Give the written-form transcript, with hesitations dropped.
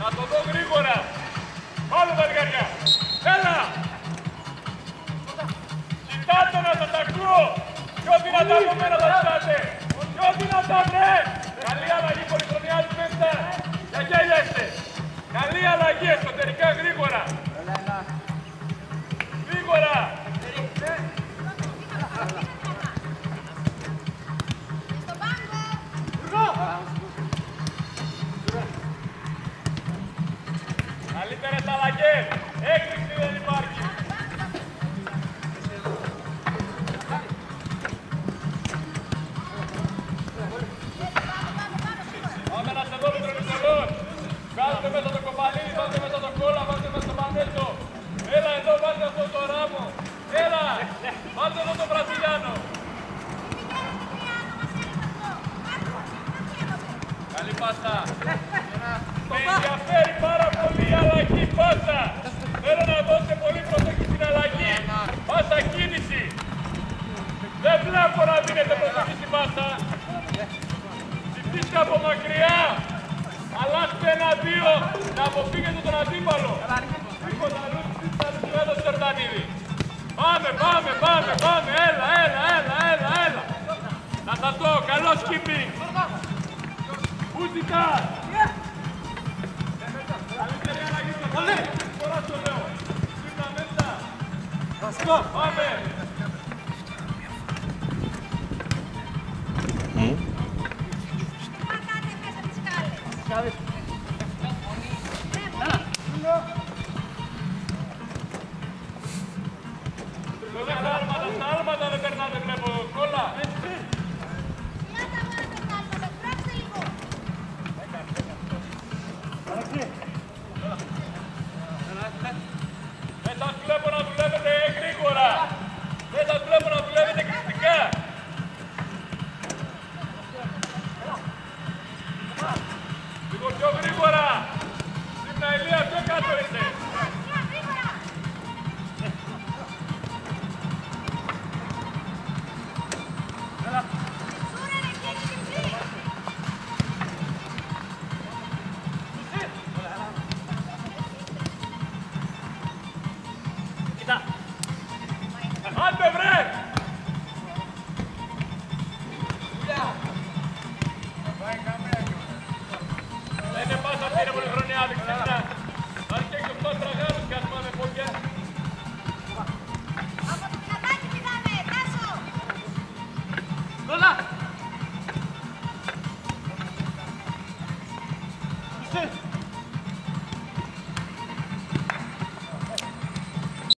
Να το δω γρήγορα. Πάμε βαργαριά. Έλα. Κοιτάτε να σας ακούω. Πιο δυνατά από μένα θα κοιτάτε. Πιο δυνατά, ναι. Καλή αλλαγή πολυχρονιάζει μέσα. Για γέλια είστε. Καλή αλλαγή εσωτερικά γρήγορα. Γρήγορα. Καλύτερες αλλαγές. Έκρηξη δεν υπάρχει. Πάμε να σε δω Μητρονικολός. Βγάζετε μέσα το κοπαλίνι, βάζετε μέσα το κόλλα, βάζετε μέσα το μανέτο. Έλα εδώ, βάζετε αυτό το ράμο. Έλα, βάζετε εδώ το Βραζιλιάνο. Καλή πάσα. Με ενδιαφέρει πάρα πολύ η αλλαγή πάσα. Θέλω να δώσετε πολύ προσοχή στην αλλαγή. Πάσα κίνηση. Δεν βλέπω να δίνετε προσοχή στην πάσα. Ζητήστε από μακριά. Αλλάξτε ένα-δύο. Να αποφύγετε τον αντίπαλο. Τίποτα αλλού, τίποτα αλλού του έδωσε Σερτανίδη. Πάμε. Έλα. Να σας δω. Καλό skipping. Πού ζητάς. Καλύτερη αλλαγή στο χέρι. Τώρα στο λέω. Σύρνα μέσα. Πάμε. Στα άλματα δεν περνάτε, βλέπω. Κόλλα. Δεν σας βλέπω να δουλεύετε γρήγορα. Δεν σας βλέπω να δουλεύετε κριτικά. Λίγο πιο γρήγορα. Στην Ηλία πιο κάτω είστε.